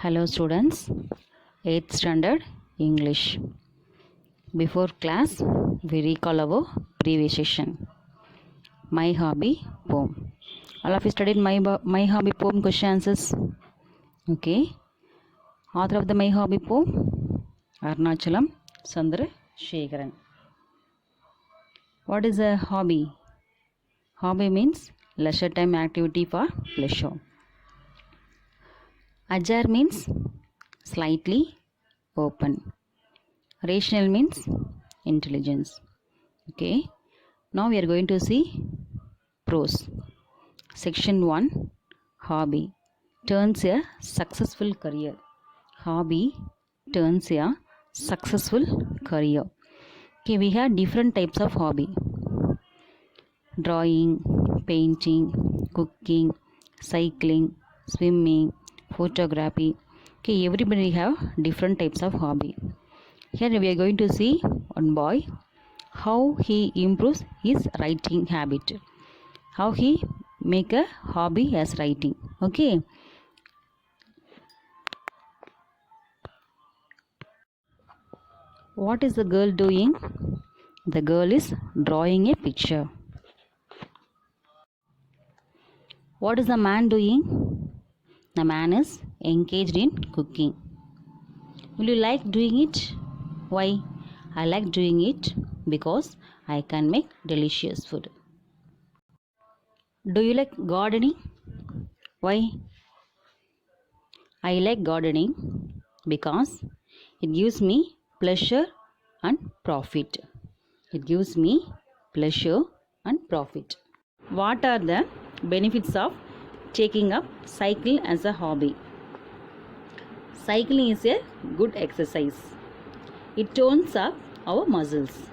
Hello students, 8th standard English. Before class, we recall our previous session. My hobby poem. All of you studied my hobby poem question answers. Okay. Author of the My Hobby poem, Arunachalam Chandrasekharan. What is a hobby? Hobby means leisure time activity for pleasure. Ajar means slightly open. Rational means intelligence. Okay. Now we are going to see prose. Section 1, hobby turns a successful career. Hobby turns a successful career. Okay, we have different types of hobby. Drawing, painting, cooking, cycling, swimming, photography. Okay, everybody have different types of hobby. Here we are going to see one boy, how he improves his writing habit, how he make a hobby as writing. Okay. What is the girl doing? The girl is drawing a picture. What is the man doing? The man is engaged in cooking. Will you like doing it? Why? I like doing it because I can make delicious food. Do you like gardening? Why? I like gardening because it gives me pleasure and profit. It gives me pleasure and profit. What are the benefits of taking up cycling as a hobby? Cycling is a good exercise. It tones up our muscles.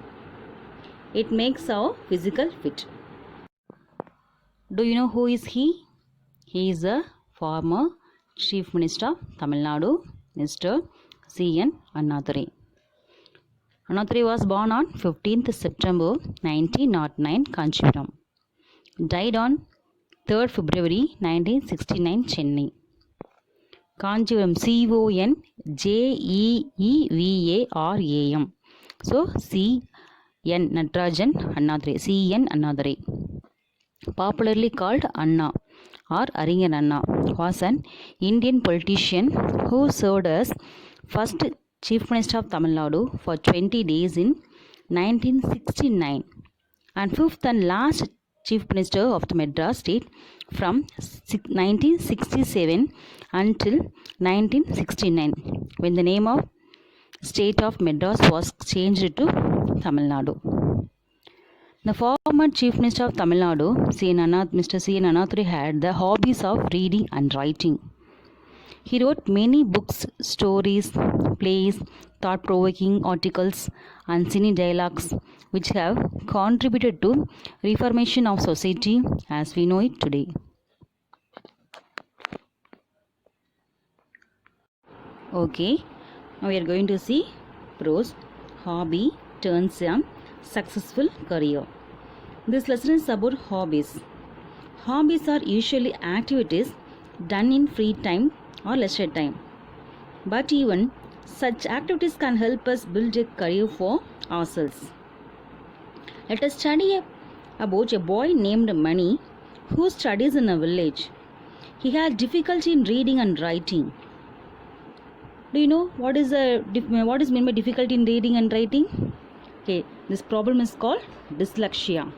It makes our physical fit. Do you know who is he? He is a former Chief Minister of Tamil Nadu, Mr. C.N. Annadurai. Annadurai was born on 15th September 1909, Kanchipuram. Died on 3rd February 1969, Chennai. Kanchipuram, Conjeevaram. So, C.N. Natarajan Annadurai, C.N. Annadurai. Popularly called Anna or Aringan Anna, was an Indian politician who served as first Chief Minister of Tamil Nadu for 20 days in 1969 and fifth and last Chief Minister of the Madras state from 1967 until 1969, when the name of state of Madras was changed to Tamil Nadu. The former Chief Minister of Tamil Nadu, Mr. C.N. Annadurai, had the hobbies of reading and writing. He wrote many books, stories, plays, thought-provoking articles, and cine dialogues, which have contributed to reformation of society as we know it today. Okay, now we are going to see prose. Hobby turns a successful career. This lesson is about hobbies. Hobbies are usually activities done in free time or leisure time. But even such activities can help us build a career for ourselves. Let us study about a boy named Mani who studies in a village. He had difficulty in reading and writing. Do you know what is meant by difficulty in reading and writing? Okay, this problem is called dyslexia.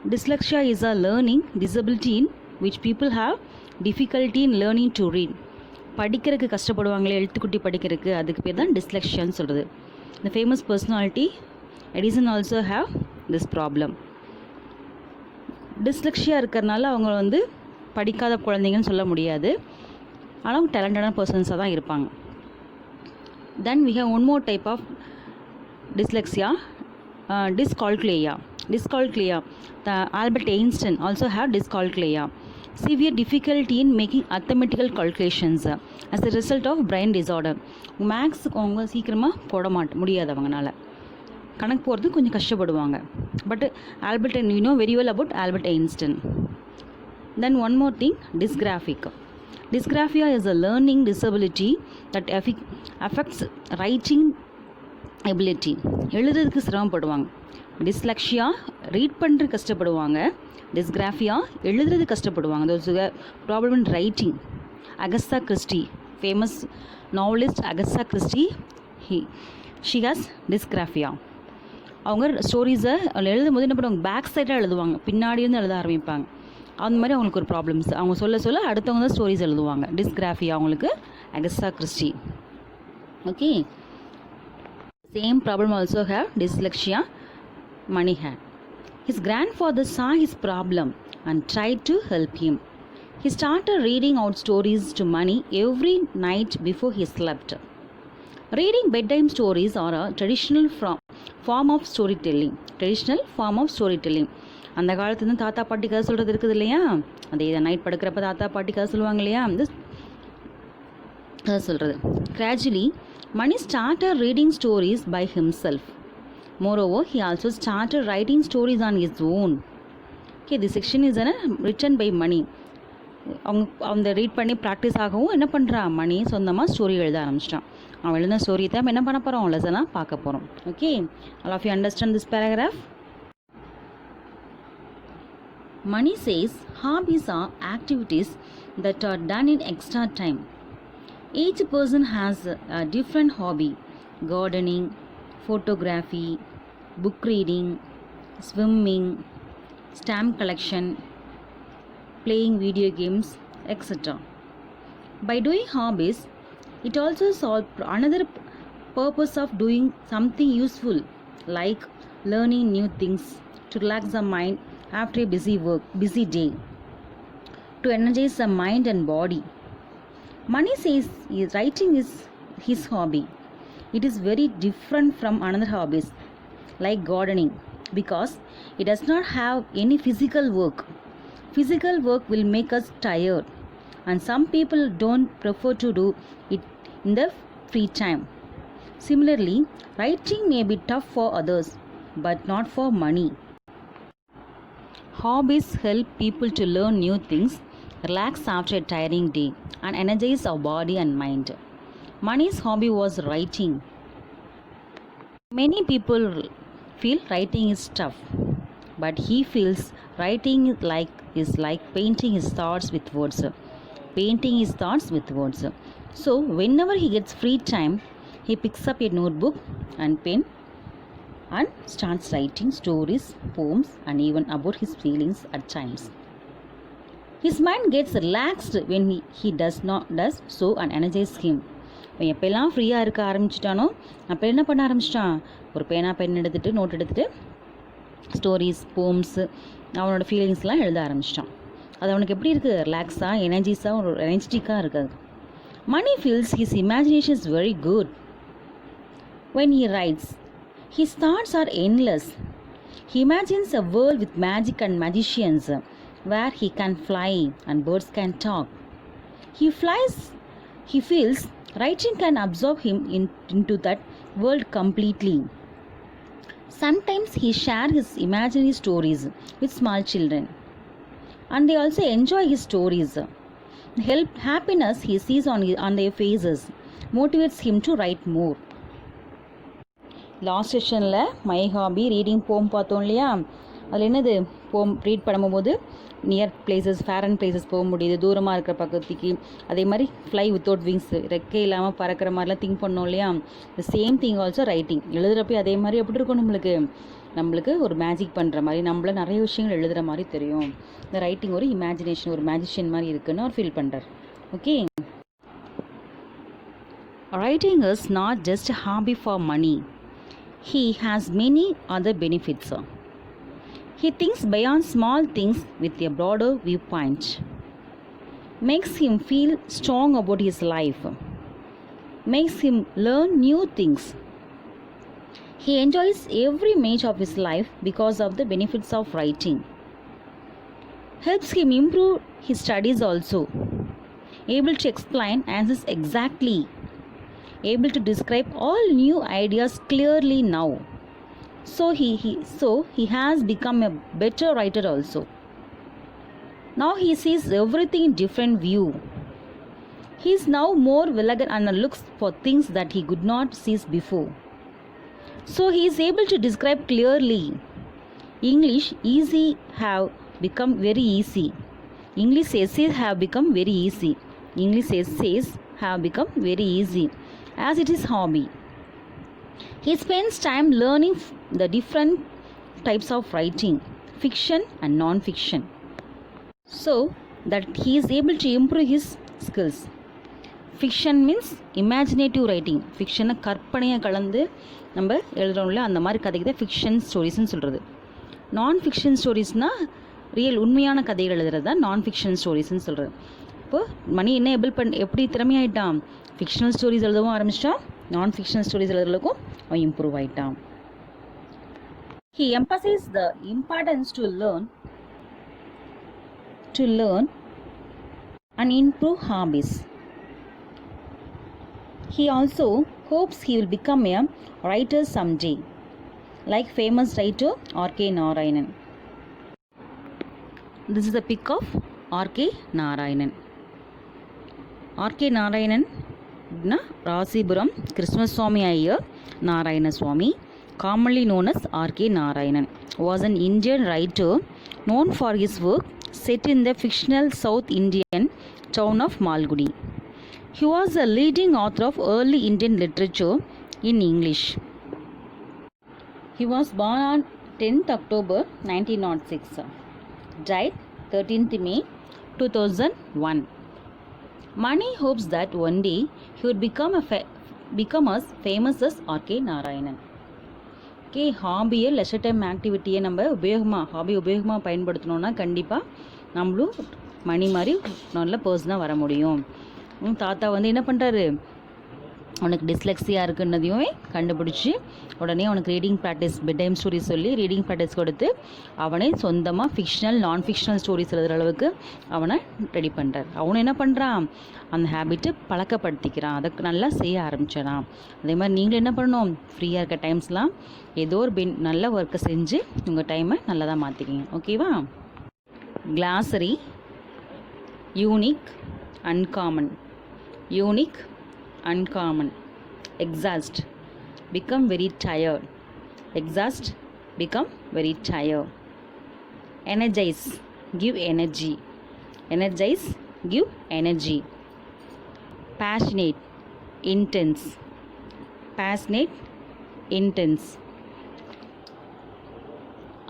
Dyslexia is a learning disability in which people have difficulty in learning to read. படிக்கிறதுக்கு கஷ்டப்படுவாங்களே, எழுத்துக்குட்டி படிக்கிறதுக்கு, அதுக்கு பேர் தான் டிஸ்லெக்ஷியான்னு சொல்கிறது. The famous personality Edison also have this problem. Dyslexia இருக்கிறதுனால அவங்க படிக்காத குழந்தைங்கன்னு சொல்ல முடியாது, ஆனால் டேலண்டடான பர்சன்ஸாக தான் இருப்பாங்க. Then we have one more type of dyslexia, dyscalculia. Dyscalculia. The Albert Einstein also have dyscalculia. Severe difficulty in making arithmetical calculations as a result of brain disorder. Maths அவங்க சீக்கிரமாக போட முடியாது, அவங்களால கணக்கு போகிறது கொஞ்சம் கஷ்டப்படுவாங்க. But Albert, you know very well about Albert Einstein. Then one more thing, dysgraphic. Dysgraphia is a learning disability that affects writing ability. எழுதுறதுக்கு சிரமப்படுவாங்க. டிஸ்லெக்ஷியா ரீட் பண்ணுறது கஷ்டப்படுவாங்க. டிஸ்கிராஃபியா எழுதுறது கஷ்டப்படுவாங்க. those who have problem in writing. Agatha Christie, famous novelist Agatha Christie, she has dysgraphia. அவங்க ஸ்டோரிஸை எழுதும் போது என்ன பண்ணுவாங்க, பேக் சைடாக எழுதுவாங்க, பின்னாடி இருந்து எழுத ஆரம்பிப்பாங்க. அந்த மாதிரி அவங்களுக்கு ஒரு ப்ராப்ளம்ஸ். அவங்க சொல்ல அடுத்தவங்க தான் ஸ்டோரிஸ் எழுதுவாங்க. டிஸ்கிராஃபியா அவங்களுக்கு Agatha Christie. Okay, same problem also have dyslexia Mani had. His grandfather saw his problem and tried to help him. He started reading out stories to Mani every night before he slept. Reading bedtime stories are a traditional form of storytelling. அந்த காலத்துல இருந்து தாத்தா பாட்டி கதை சொல்கிறது இருக்குது இல்லையா, அதே இதை நைட் படுக்கிறப்ப தாத்தா பாட்டி கதை சொல்லுவாங்க இல்லையா, அந்த கதை சொல்கிறது. Gradually, Mani started reading stories by himself. Moreover, he also started writing stories on his own. Okay, this section is written by Mani. அவங்க ரீட் பண்ணி ப்ராக்டிஸ் ஆகவும் என்ன பண்ணுறான், மணி சொந்தமாக ஸ்டோரி எழுத ஆரம்பிச்சிட்டான். அவன் எழுதின ஸ்டோரி தான் என்ன பண்ண போகிறோம், லெசனாக பார்க்க போகிறோம். Okay, all of you understand this paragraph. Mani says hobbies are activities that are done in extra time. Each person has a different hobby: gardening, photography, book reading, swimming, stamp collection, playing video games, etc. By doing hobbies, it also solves another purpose of doing something useful, like learning new things, to relax the mind after a busy day, to energize the mind and body. Mani says writing is his hobby. It is very different from another hobbies like gardening because it does not have any physical work. Physical work will make us tired, and some people don't prefer to do it in the free time. Similarly, writing may be tough for others, but not for Mani. Hobbies help people to learn new things, relax after a tiring day, and energize our body and mind. Mani's hobby was writing. Many people feel writing is tough, but he feels writing is like painting his thoughts with words. So whenever he gets free time, he picks up a notebook and pen and starts writing stories, poems, and even about his feelings at times. His mind gets relaxed when he does so and energizes him. எப்பெல்லாம் ஃப்ரீயாக இருக்க ஆரம்பிச்சிட்டானோ அப்போ என்ன பண்ண ஆரம்பிச்சிட்டான், ஒரு pen எடுத்துகிட்டு note எடுத்துகிட்டு ஸ்டோரிஸ், போம்ஸு, அவனோட ஃபீலிங்ஸ்லாம் எழுத ஆரம்பிச்சிட்டான். அது அவனுக்கு எப்படி இருக்குது, ரிலாக்ஸாக, எனர்ஜிஸாக, ஒரு எனர்ஜெட்டிக்காக இருக்குது. Mani feels his imagination is very good. When he writes, his thoughts are endless. He imagines a world with magic and magicians, where he can fly and birds can talk. He feels writing can absorb him into that world completely. Sometimes he shares his imaginary stories with small children, and they also enjoy his stories. The happiness he sees on their faces motivates him to write more. Last செஷனில் my hobby reading போம் பார்த்தோம் இல்லையா, அதில் என்னது, போம் read பண்ணும்போது near places, ஃபேரன் places போக முடியுது, தூரமாக இருக்கிற பக்கத்துக்கு. அதே மாதிரி ஃப்ளை வித்தவுட் விங்ஸ், ரெக்கை இல்லாமல் பறக்கிற மாதிரிலாம் திங்க் பண்ணோம் இல்லையா. The same thing also writing. எழுதுகிறப்ப அதே மாதிரி எப்படி இருக்கும், நம்மளுக்கு ஒரு மேஜிக் பண்ணுற மாதிரி, நம்மள நிறைய விஷயங்கள் எழுதுகிற மாதிரி தெரியும். இந்த ரைட்டிங் ஒரு இமேஜினேஷன், ஒரு மேஜிஷியன் மாதிரி இருக்குன்னு அவர் ஃபீல் பண்ணுறார். Okay, writing is not just hobby for Mani. He has many other benefits. He thinks beyond small things with a broader viewpoint. Makes him feel strong about his life. Makes him learn new things. He enjoys every minute of his life because of the benefits of writing. Helps him improve his studies also. Able to explain answers exactly. Able to describe all new ideas clearly now. So he has become a better writer also. Now he sees everything in different view. He is now more elegant and looks for things that he could not see before. So he is able to describe clearly. English easy have become very easy. English essays have become very easy. English essays have become very easy as it is hobby. He spends time learning the different types of writing, fiction and non-fiction, so that he is able to improve his skills. Fiction means imaginative writing. Fiction கற்பனையை கலந்து நம்ம எழுதுறோம்ல அந்த மாதிரி கதைக்கு தான் fiction ஸ்டோரிஸ்ன்னு சொல்கிறது. நான் fiction ஸ்டோரிஸ்னால் real உண்மையான கதைகள் எழுதுறது தான் நான் ஃபிக்ஷன் ஸ்டோரிஸ்ன்னு சொல்கிறது. இப்போது மணி என்ன எப்படி திறமையாயிட்டான், ஃபிக்ஷனல் ஸ்டோரிஸ் எழுதவும் ஆரம்பிச்சிட்டான், நான் ஃபிக்ஷனல் ஸ்டோரிஸ் எழுதுறதுக்கும் அவன் இம்ப்ரூவ் ஆகிட்டான். He emphasizes the importance to learn and improve hobbies. He also hopes he will become a writer someday, like famous writer R.K. Narayanan. This is a pic of R.K. Narayanan. R.K. Narayanan Rasipuram Krishnaswamy Iyer Narayana Swamy, commonly known as R.K. Narayanan, was an Indian writer known for his work set in the fictional South Indian town of Malgudi. He was a leading author of early Indian literature in English. He was born on 10th October 1906, died 13th May 2001. Mani hopes that one day he would become as famous as R.K. Narayanan. Okay, ஹாபியை leisure time ஆக்டிவிட்டியை நம்ம உபயோகமாக பயன்படுத்தினோன்னா கண்டிப்பாக நம்மளும் மணி மாதிரி நல்ல பர்சனாக வர முடியும். தாத்தா என்ன பண்ணுறாரு, அவனுக்கு டிஸ்லெக்ஸியா இருக்குன்னதையும் கண்டுபிடிச்சி உடனே அவனுக்கு reading practice, bed time stories சொல்லி ரீடிங் ப்ராக்டிஸ் கொடுத்து அவனை சொந்தமாக ஃபிக்ஷனல் நான் ஃபிக்ஷனல் ஸ்டோரிஸ் எழுதுகிற அளவுக்கு அவனை ரெடி பண்ணுறார். அவனை என்ன பண்ணுறான், அந்த ஹேபிட்டு பழக்கப்படுத்திக்கிறான், அதை நல்லா செய்ய ஆரம்பிச்சிடான். அதே மாதிரி நீங்களும் என்ன பண்ணணும், ஃப்ரீயாக இருக்க டைம்ஸ்லாம் ஏதோ ஒரு நல்ல ஒர்க்கை செஞ்சு உங்கள் டைமை நல்லதாக மாற்றிக்கிங்க. ஓகேவா? கிளாஸரி, unique, uncommon. Unique, uncommon. Exhaust, become very tired. Exhaust, become very tired. Energize, give energy. Energize, give energy. Passionate, intense. Passionate, intense.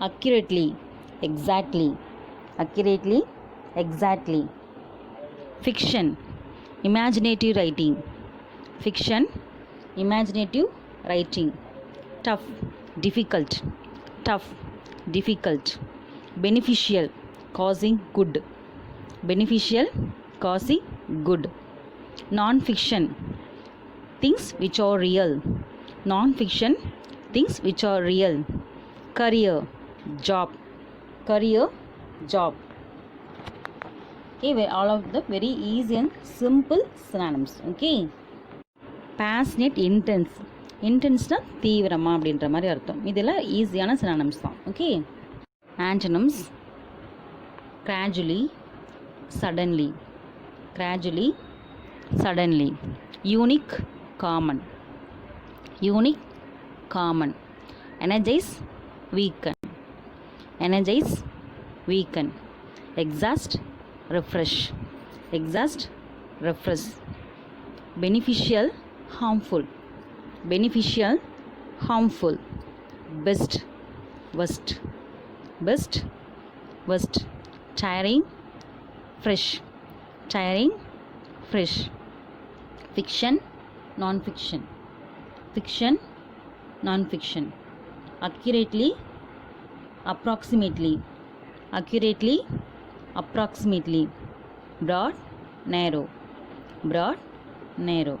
Accurately, exactly. Accurately, exactly. Fiction, imaginative writing. Fiction, imaginative writing. Tough, difficult. Tough, difficult. Beneficial, causing good. Beneficial, causing good. Non-fiction, things which are real. Non-fiction, things which are real. Career, job. Career, job. Okay, all of the very easy and simple synonyms. Okay. Passionate, intense. இன்டென்ஸ்னால் தீவிரமாக அப்படின்ற மாதிரி அர்த்தம். இதெல்லாம் ஈஸியான synonyms தான். Okay. Antonyms: gradually, suddenly. Gradually, suddenly. Unique, common. Unique, common. Energise, weaken. Energise, weaken. Exhaust, refresh. Exhaust, refresh. beneficial, harmful. Beneficial, harmful. Best, worst. Best, worst. Tiring, fresh. Tiring, fresh. Fiction, non-fiction. Fiction, non-fiction. Accurately, approximately. Accurately, approximately. Broad, narrow. Broad, narrow.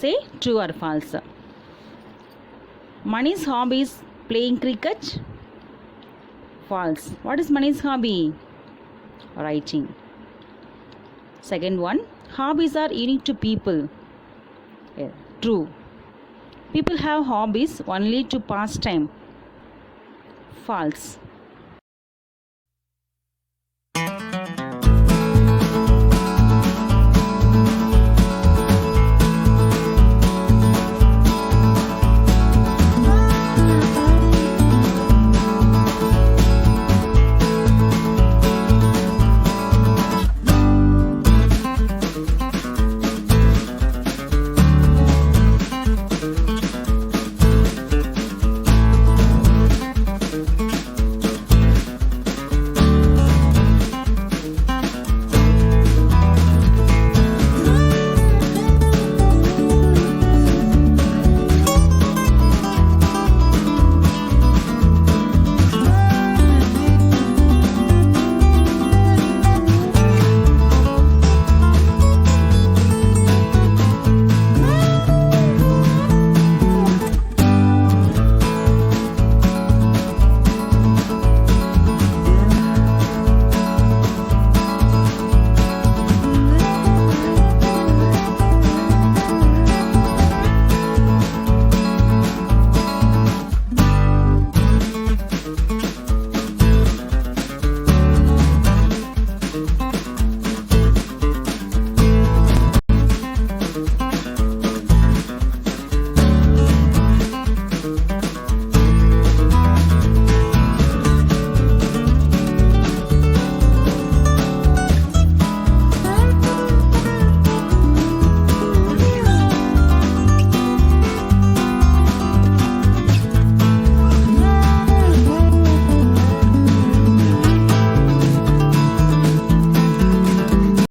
Say true or false. Mani's hobby is playing cricket. False. What is Mani's hobby? Writing. Second one, hobbies are unique to people. Yeah. True. People have hobbies only to pass time. False.